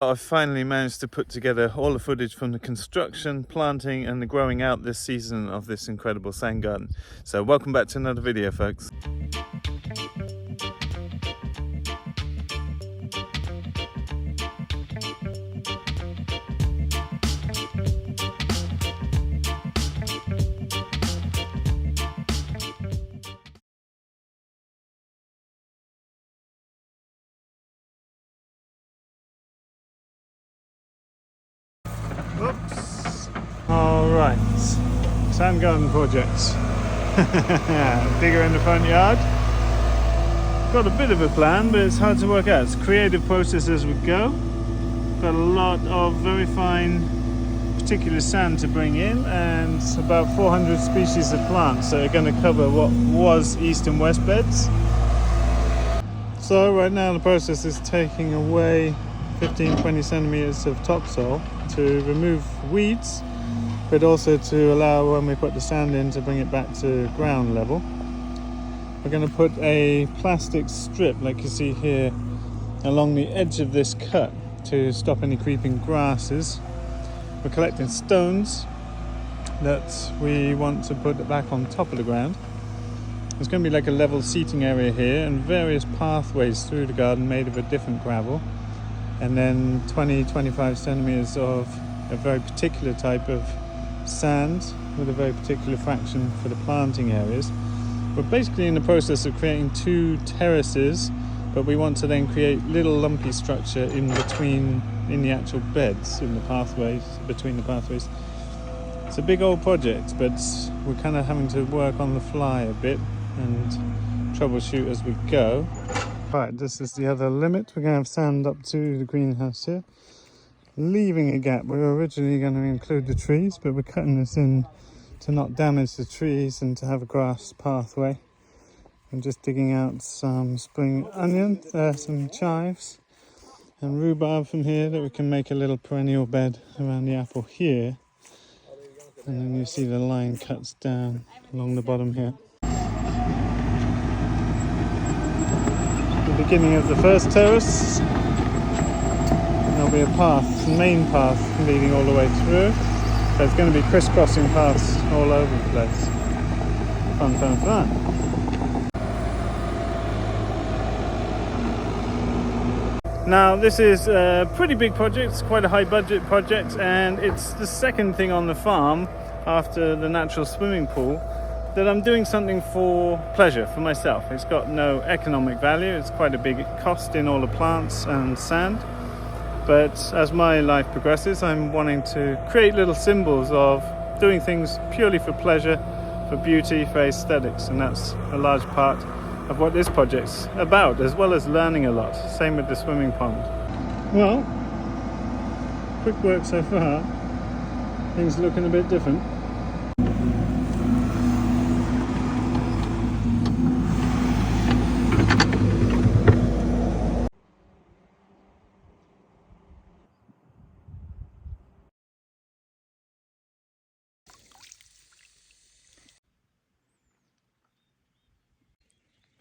I've finally managed to put together all the footage from the construction, planting and the growing out this season of this incredible Sandgarden. So welcome back to another video, folks. Oops. All right, Sandgarden projects. Digger in the front yard. Got a bit of a plan, but it's hard to work out. It's a creative process as we go. Got a lot of very fine particular sand to bring in, and about 400 species of plants that are going to cover what was east and west beds. So right now the process is taking away 15-20 centimeters of topsoil to remove weeds, but also to allow, when we put the sand in, to bring it back to ground level. We're going to put a plastic strip, like you see here, along the edge of this cut to stop any creeping grasses. We're collecting stones that we want to put back on top of the ground. There's going to be like a level seating area here and various pathways through the garden made of a different gravel, and then 20-25 centimeters of a very particular type of sand with a very particular fraction for the planting areas. We're basically in the process of creating two terraces, but we want to then create little lumpy structure in between, in the actual beds, in the pathways, between the pathways. It's a big old project, but we're kind of having to work on the fly a bit and troubleshoot as we go. Right, this is the other limit. We're going to have sand up to the greenhouse here, leaving a gap. We were originally going to include the trees, but we're cutting this in to not damage the trees and to have a grass pathway. I'm just digging out some spring onion, some chives and rhubarb from here that we can make a little perennial bed around the apple here. And then you see the line cuts down along the bottom here. The beginning of the first terrace. There'll be a path, main path, leading all the way through. So it's going to be crisscrossing paths all over the place. Fun, fun, fun. Now this is a pretty big project, it's quite a high budget project, and it's the second thing on the farm after the natural swimming pool that I'm doing something for pleasure, for myself. It's got no economic value, it's quite a big cost in all the plants and sand. But as my life progresses, I'm wanting to create little symbols of doing things purely for pleasure, for beauty, for aesthetics, and that's a large part of what this project's about, as well as learning a lot. Same with the swimming pond. Well, quick work so far. Things looking a bit different.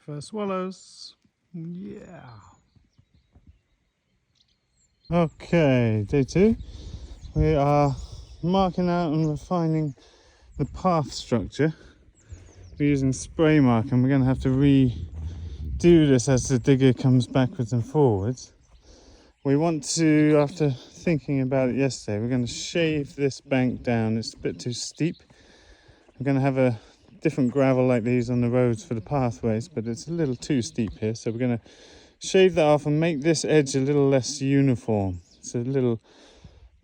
First swallows. Yeah. Okay, day 2. We are marking out and refining the path structure. We're using spray mark, and we're going to have to redo this as the digger comes backwards and forwards. We want to, after thinking about it yesterday, we're going to shave this bank down. It's a bit too steep. We're going to have a different gravel like these on the roads for the pathways, but it's a little too steep here, so we're going to shave that off and make this edge a little less uniform. It's a little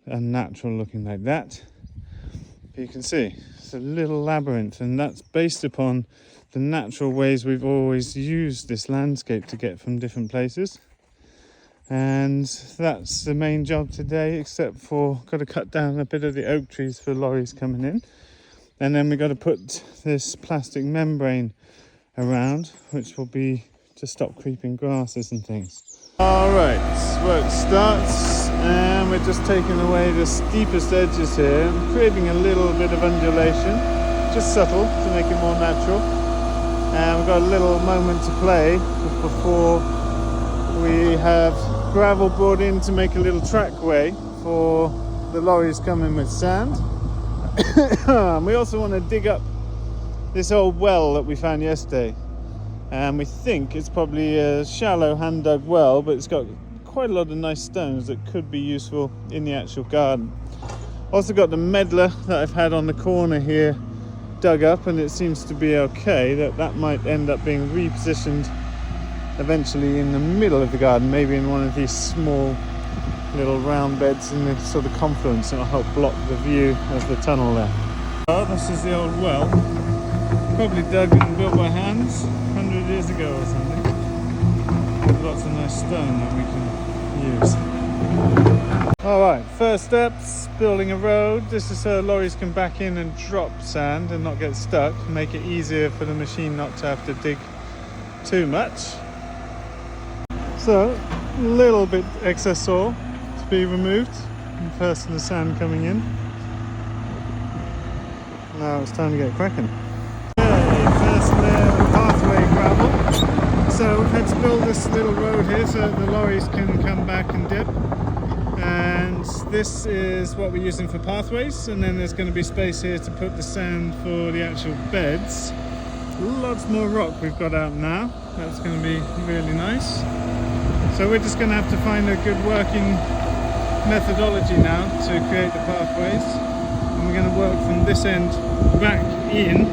unnatural looking like that. But you can see it's a little labyrinth, and that's based upon the natural ways we've always used this landscape to get from different places. And that's the main job today, except for got to cut down a bit of the oak trees for lorries coming in. And then we've got to put this plastic membrane around, which will be to stop creeping grasses and things. Alright, work starts, and we're just taking away the steepest edges here and creating a little bit of undulation, just subtle to make it more natural. And we've got a little moment to play before we have gravel brought in to make a little trackway for the lorries coming with sand. We also want to dig up this old well that we found yesterday, and we think it's probably a shallow hand dug well, but it's got quite a lot of nice stones that could be useful in the actual garden. Also got the medlar that I've had on the corner here dug up, and it seems to be okay. That might end up being repositioned eventually in the middle of the garden, maybe in one of these small little round beds in the sort of confluence. It'll help block the view of the tunnel there. Oh, this is the old well, probably dug and built by hands 100 years ago or something, with lots of nice stone that we can use. Alright, first steps, building a road. This is so lorries can back in and drop sand and not get stuck, make it easier for the machine not to have to dig too much. So, a little bit excess soil to be removed, and first the sand coming in. Now it's time to get cracking. Okay, first layer of pathway gravel. So we've had to build this little road here so that the lorries can come back and dip. And this is what we're using for pathways, and then there's going to be space here to put the sand for the actual beds. Lots more rock we've got out now. That's going to be really nice. So we're just going to have to find a good working methodology now to create the pathways. And we're going to work from this end back in.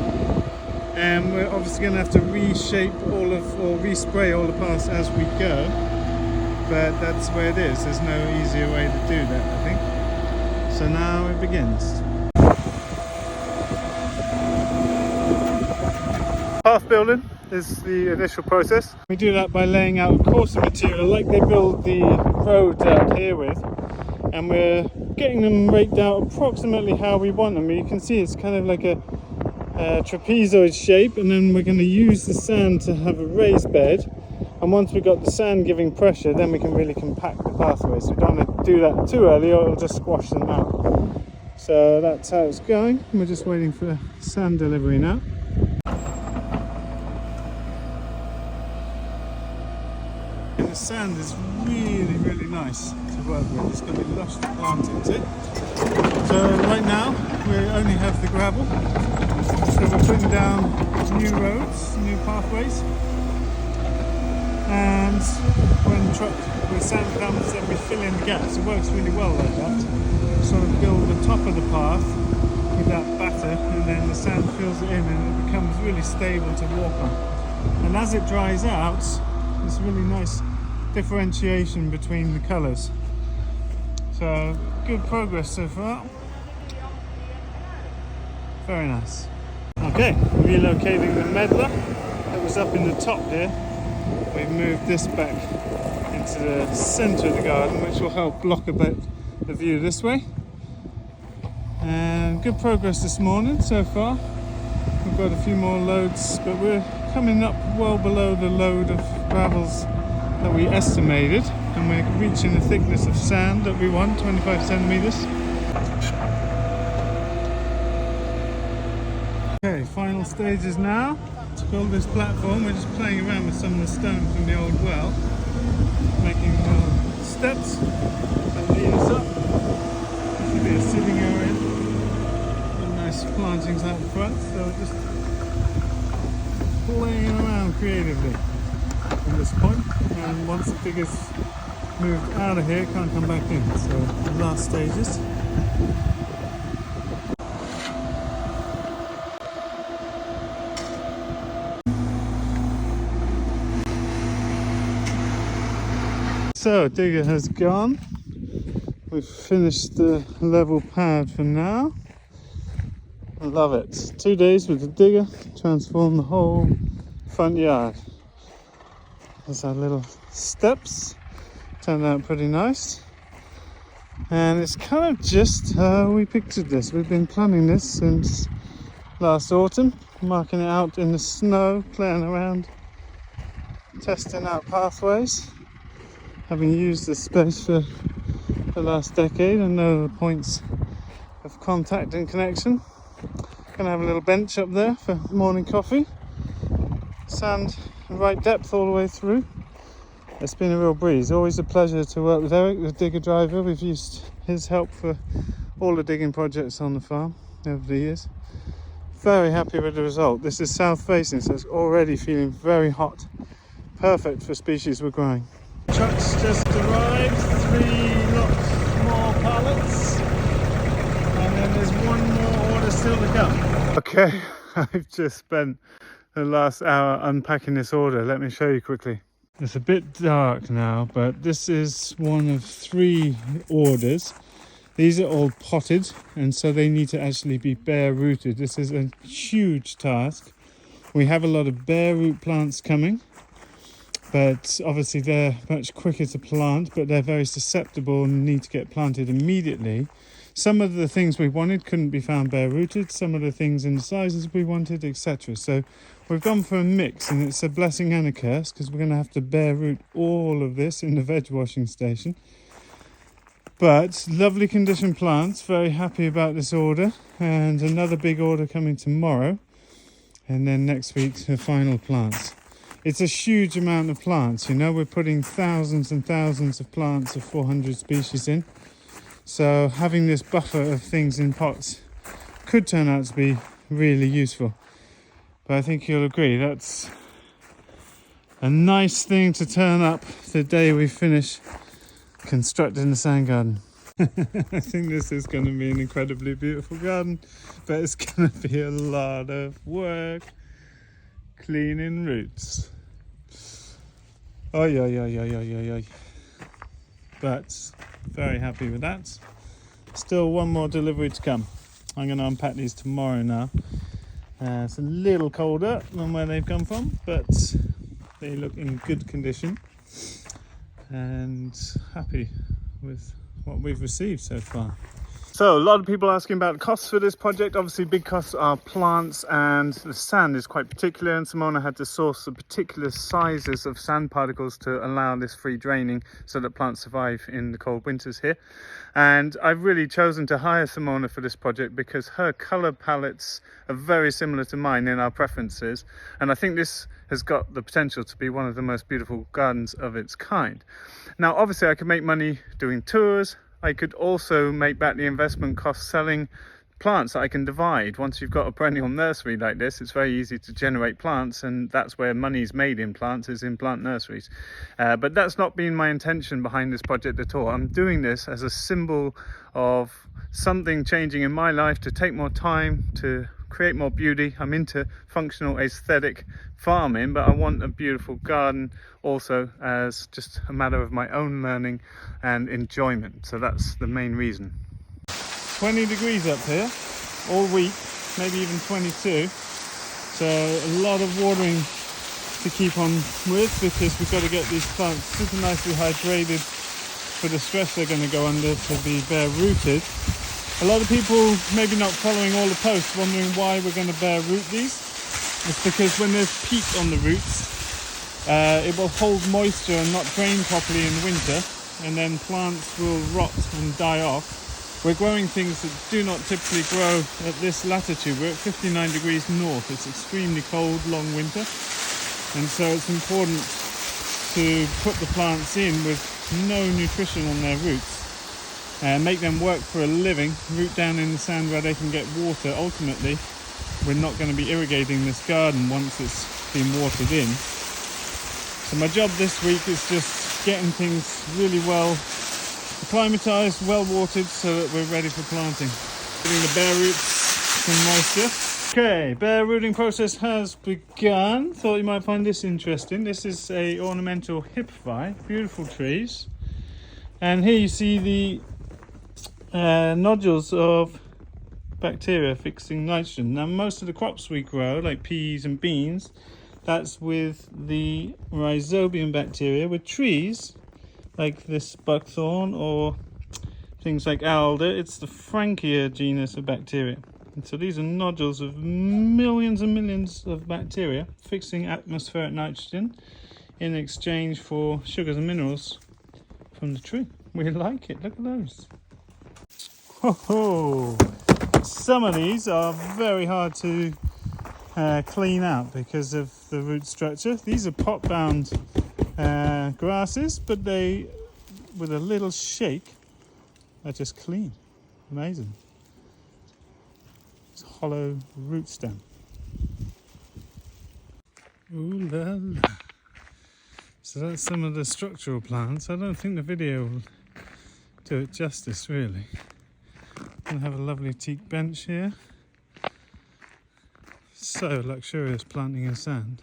And we're obviously going to have to reshape all of, or respray all the paths as we go. But that's the way it is. There's no easier way to do that, I think. So now it begins. Path building is the initial process. We do that by laying out coarser material like they build the roads out here with, and we're getting them raked out approximately how we want them. You can see it's kind of like a trapezoid shape, and then we're going to use the sand to have a raised bed, and once we've got the sand giving pressure, then we can really compact the pathways. So we don't want to do that too early or it'll just squash them out. So that's how it's going. We're just waiting for sand delivery now. The sand is really nice to work with. It's going to be lush to plant into. So right now we only have the gravel, so we're putting down new roads, new pathways, and when sand comes then we fill in the gaps. It works really well like that. Sort of build the top of the path with that batter, and then the sand fills it in and it becomes really stable to walk on. And as it dries out, it's really nice differentiation between the colours. So good progress so far. Very nice. Okay, relocating the medlar that was up in the top here. We've moved this back into the centre of the garden, which will help block a bit the view this way. And good progress this morning so far. We've got a few more loads, but we're coming up well below the load of gravels that we estimated, and we're reaching the thickness of sand that we want, 25 centimeters. Okay, final stages now. To build this platform, we're just playing around with some of the stone from the old well, making little steps that lead us up. There should be a sitting area, some nice plantings out the front, so we're just playing around creatively from this point, and once the figure's moved out of here, it can't come back in. So the last stages. So digger has gone. We've finished the level pad for now. I love it. 2 days with the digger, transformed the whole front yard. There's our little steps, turned out pretty nice, and it's kind of just how we pictured this. We've been planning this since last autumn, marking it out in the snow, playing around, testing out pathways, having used this space for the last decade and know the points of contact and connection. Gonna have a little bench up there for morning coffee, sand right depth all the way through, It's been a real breeze. Always a pleasure to work with Eric, the digger driver. We've used his help for all the digging projects on the farm over the years. Very happy with the result. This is south facing, so it's already feeling very hot. Perfect for species we're growing. Trucks just arrived, 3 lots more pallets, and then there's one more order still to come. Okay, I've just spent the last hour unpacking this order. Let me show you quickly. It's a bit dark now, but this is one of 3 orders. These are all potted, and so they need to actually be bare rooted. This is a huge task. We have a lot of bare root plants coming, but obviously they're much quicker to plant, but they're very susceptible and need to get planted immediately. Some of the things we wanted couldn't be found bare rooted, some of the things in the sizes we wanted, etc. So we've gone for a mix, and it's a blessing and a curse because we're going to have to bare root all of this in the veg washing station. But lovely condition plants, very happy about this order, and another big order coming tomorrow, and then next week the final plants. It's a huge amount of plants, you know, we're putting thousands and thousands of plants of 400 species in. So having this buffer of things in pots could turn out to be really useful. But I think you'll agree that's a nice thing to turn up the day we finish constructing the Sandgarden. I think this is going to be an incredibly beautiful garden, but it's going to be a lot of work cleaning roots. Oi, oi, oi, oi, oi, oi, oi. But very happy with that. Still one more delivery to come. I'm going to unpack these tomorrow now. It's a little colder than where they've come from, but they look in good condition, and happy with what we've received so far. So a lot of people asking about costs for this project. Obviously big costs are plants, and the sand is quite particular, and Simona had to source the particular sizes of sand particles to allow this free draining so that plants survive in the cold winters here. And I've really chosen to hire Simona for this project because her colour palettes are very similar to mine in our preferences, and I think this has got the potential to be one of the most beautiful gardens of its kind. Now obviously I could make money doing tours. I could also make back the investment cost selling plants that I can divide. Once you've got a perennial nursery like this, it's very easy to generate plants, and that's where money's made in plants, is in plant nurseries. But that's not been my intention behind this project at all. I'm doing this as a symbol of something changing in my life, to take more time, to create more beauty. I'm into functional aesthetic farming, but I want a beautiful garden also as just a matter of my own learning and enjoyment. So that's the main reason. 20 degrees up here all week, maybe even 22. So a lot of watering to keep on with, because we've got to get these plants super nicely hydrated for the stress they're going to go under to be bare rooted. A lot of people maybe not following all the posts, wondering why we're going to bare root these. It's because when there's peat on the roots, it will hold moisture and not drain properly in the winter, and then plants will rot and die off. We're growing things that do not typically grow at this latitude. We're at 59 degrees north. It's extremely cold, long winter, and so it's important to put the plants in with no nutrition on their roots. Make them work for a living, root down in the sand where they can get water. Ultimately, we're not going to be irrigating this garden once it's been watered in. So my job this week is just getting things really well acclimatized, well watered, so that we're ready for planting. Giving the bare roots some moisture. Okay, bare rooting process has begun. Thought you might find this interesting. This is a ornamental hippophae, beautiful trees. And here you see the nodules of bacteria fixing nitrogen. Now most of the crops we grow, like peas and beans, that's with the rhizobium bacteria. With trees like this buckthorn or things like alder, it's the Frankia genus of bacteria. And so these are nodules of millions and millions of bacteria fixing atmospheric nitrogen in exchange for sugars and minerals from the tree. We like it, look at those. Ho-ho! Some of these are very hard to clean out because of the root structure. These are pot-bound grasses, but they, with a little shake, are just clean. Amazing. It's a hollow root stem. Ooh la la. So that's some of the structural plants. I don't think the video will do it justice, really. We have a lovely teak bench here. So luxurious planting in sand.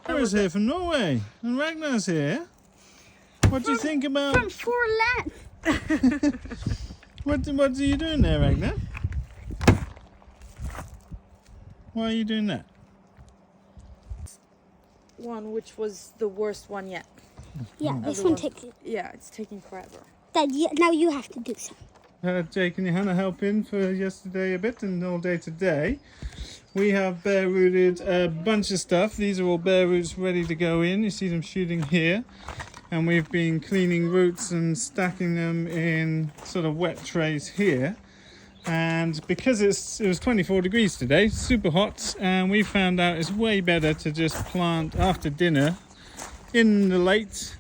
Sarah's here from Norway and Ragnar's here. What do you think about... From Forland! What are you doing there, Ragnar? Why are you doing that? One which was the worst one yet. Yeah, this one takes... Yeah, it's taking forever. Now you have to do some. Jake and Johanna helping for yesterday a bit and all day today. We have bare rooted a bunch of stuff. These are all bare roots ready to go in. You see them shooting here. And we've been cleaning roots and stacking them in sort of wet trays here. And because it was 24 degrees today, super hot, and we found out it's way better to just plant after dinner in the late.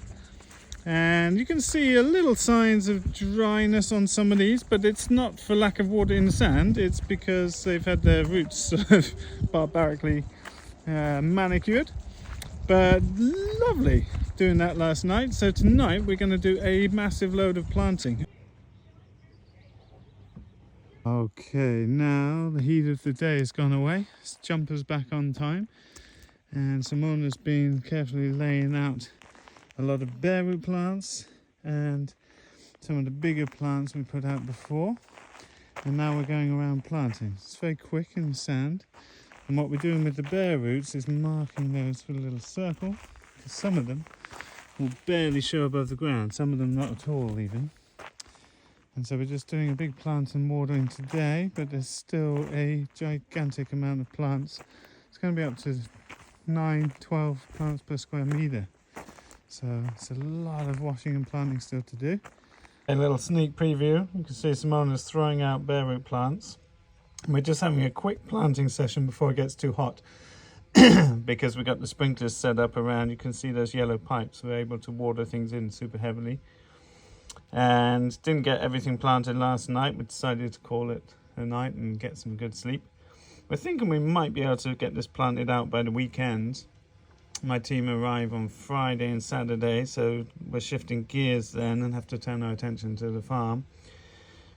And you can see a little signs of dryness on some of these, but it's not for lack of water in the sand. It's because they've had their roots sort of barbarically manicured. But lovely doing that last night. So tonight we're going to do a massive load of planting. Okay, now the heat of the day has gone away. This jumper's back on time. And Simona's been carefully laying out a lot of bare root plants and some of the bigger plants we put out before. And now we're going around planting. It's very quick in the sand. And what we're doing with the bare roots is marking those with a little circle. Because some of them will barely show above the ground, some of them not at all even. And so we're just doing a big plant and watering today, but there's still a gigantic amount of plants. It's going to be up to 9-12 plants per square metre. So it's a lot of washing and planting still to do. A little sneak preview. You can see Simona's throwing out bare root plants. We're just having a quick planting session before it gets too hot. Because we've got the sprinklers set up around. You can see those yellow pipes. We're able to water things in super heavily. And didn't get everything planted last night. We decided to call it a night and get some good sleep. We're thinking we might be able to get this planted out by the weekend. My team arrive on Friday and Saturday, so we're shifting gears then and have to turn our attention to the farm.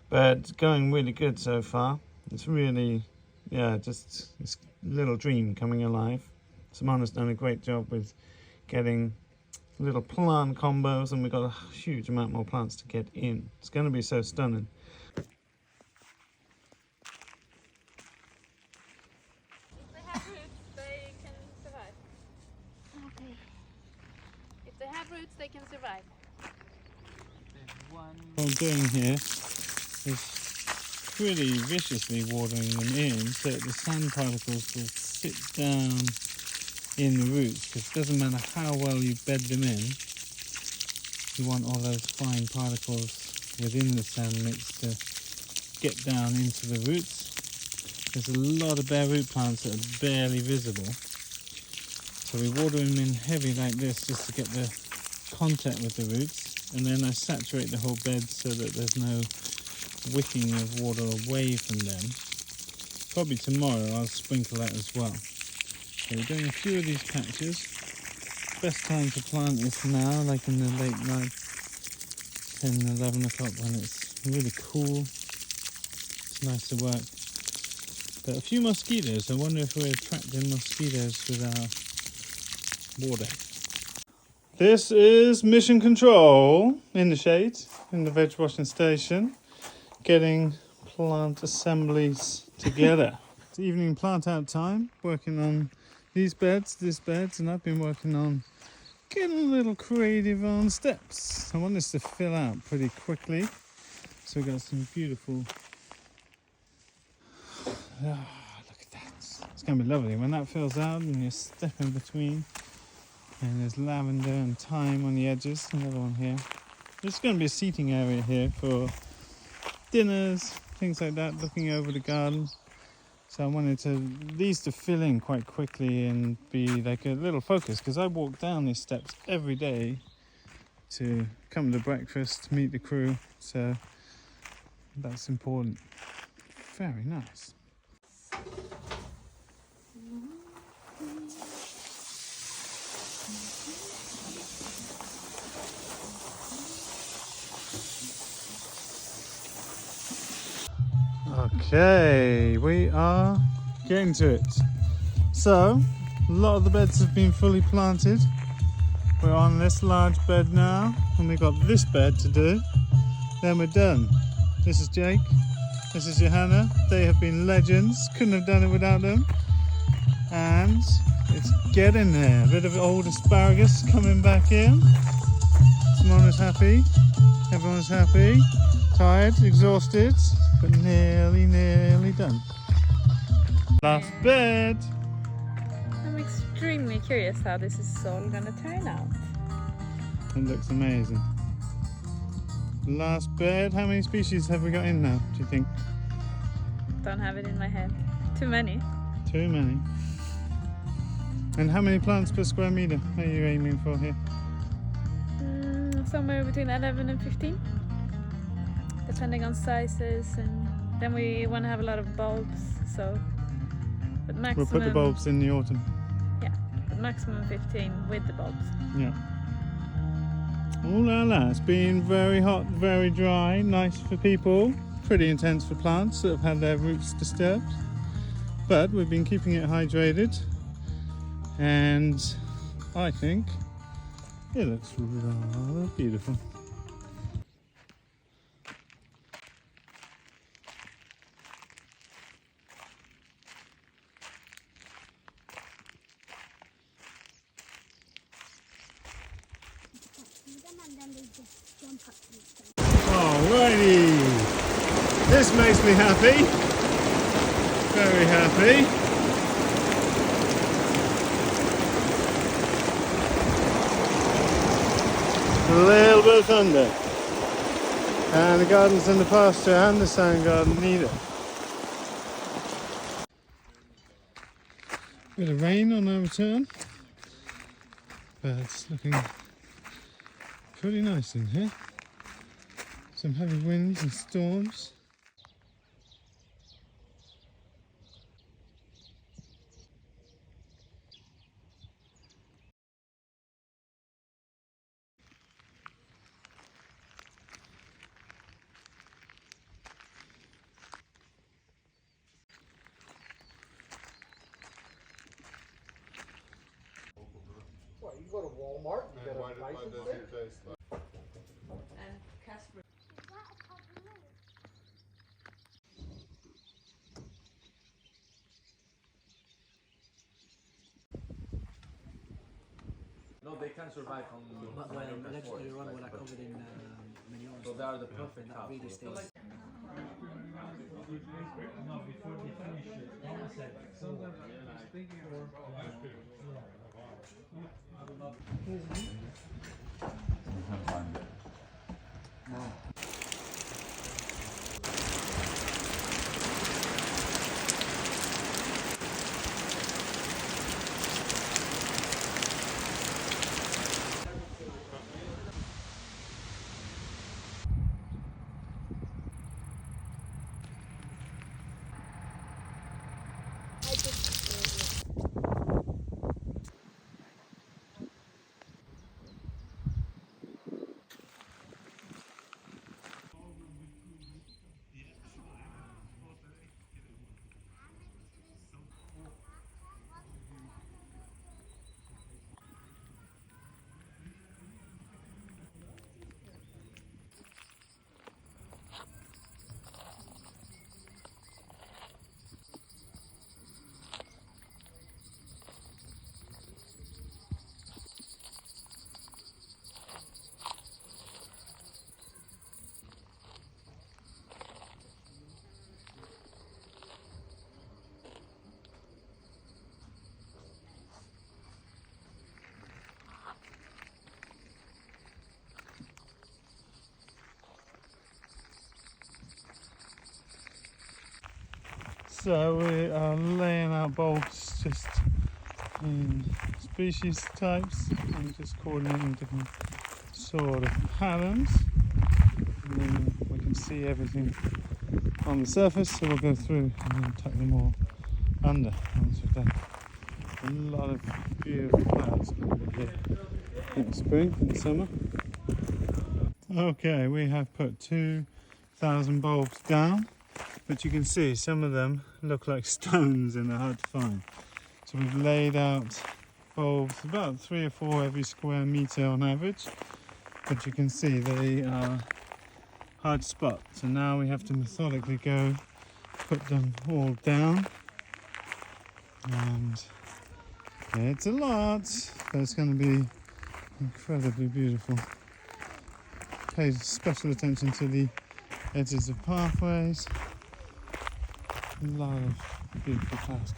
But going really good so far. It's really, yeah, just this little dream coming alive. Simona's done a great job with getting little plant combos, and we've got a huge amount more plants to get in. It's going to be so stunning. If they have roots, they can survive. Okay. If they have roots, they can survive. What I'm doing here is pretty viciously watering them in so that the sand particles will sit down in the roots, because it doesn't matter how well you bed them in, you want all those fine particles within the sand mix to get down into the roots. There's a lot of bare root plants that are barely visible, so we water them in heavy like this just to get the contact with the roots, and then I saturate the whole bed so that there's no wicking of water away from them. Probably tomorrow I'll sprinkle that as well. So we're doing a few of these patches. Best time to plant is now, like in the late night, 10, 11 o'clock, when it's really cool. It's nice to work. But a few mosquitoes. I wonder if we're attracting mosquitoes with our water. This is Mission Control in the shade, in the veg washing station, getting plant assemblies together. It's evening plant out time, working on these beds, and I've been working on getting a little creative on steps. I want this to fill out pretty quickly. So we've got some beautiful, look at that. It's going to be lovely when that fills out and you step in between. And there's lavender and thyme on the edges. Another one here. There's going to be a seating area here for dinners, things like that, looking over the garden. So I wanted these to fill in quite quickly and be like a little focus, because I walk down these steps every day to come to breakfast, meet the crew. So that's important. Very nice. Okay, we are getting to it. So, a lot of the beds have been fully planted. We're on this large bed now, and we've got this bed to do. Then we're done. This is Jake, this is Johanna. They have been legends, couldn't have done it without them. And it's getting there. A bit of old asparagus coming back in. Simona's happy, everyone's happy. Tired, exhausted, but nearly done. Last bed. I'm extremely curious how this is all gonna turn out. It looks amazing. Last bed. How many species have we got in now, do you think? Don't have it in my head. Too many. Too many. And how many plants per square meter are you aiming for here? Somewhere between 11 and 15. Depending on sizes, and then we want to have a lot of bulbs, so but maximum, We'll put the bulbs in the autumn. Yeah, but maximum 15 with the bulbs. Yeah. Oh la la, it's been very hot, very dry, nice for people, pretty intense for plants that have had their roots disturbed. But we've been keeping it hydrated, and I think it looks rather beautiful. And then they just jump up and stuff. Alrighty, this makes me happy, very happy. A little bit of thunder, and the gardens and the pasture and the Sandgarden need it. Bit of rain on our return, but it's looking pretty nice in here. Some heavy winds and storms. What, you go to Walmart, you get a license there? And Casper. No, they can survive on. But when legendary run when I covered in manure, So they are the perfect that cows. really stays. So we are laying out bulbs just in species types and just coordinating different sort of patterns. And then we can see everything on the surface, so we'll go through and then tuck them all under once we've done. A lot of beautiful plants here in spring and summer. Okay, we have put 2,000 bulbs down, but you can see some of them look like stones and they're hard to find. So we've laid out bulbs about 3 or 4 every square metre on average, but you can see they are hard to spot. So now we have to methodically go put them all down, and it's a lot, but it's going to be incredibly beautiful. Pay special attention to the edges of pathways. A lot of beautiful flowers.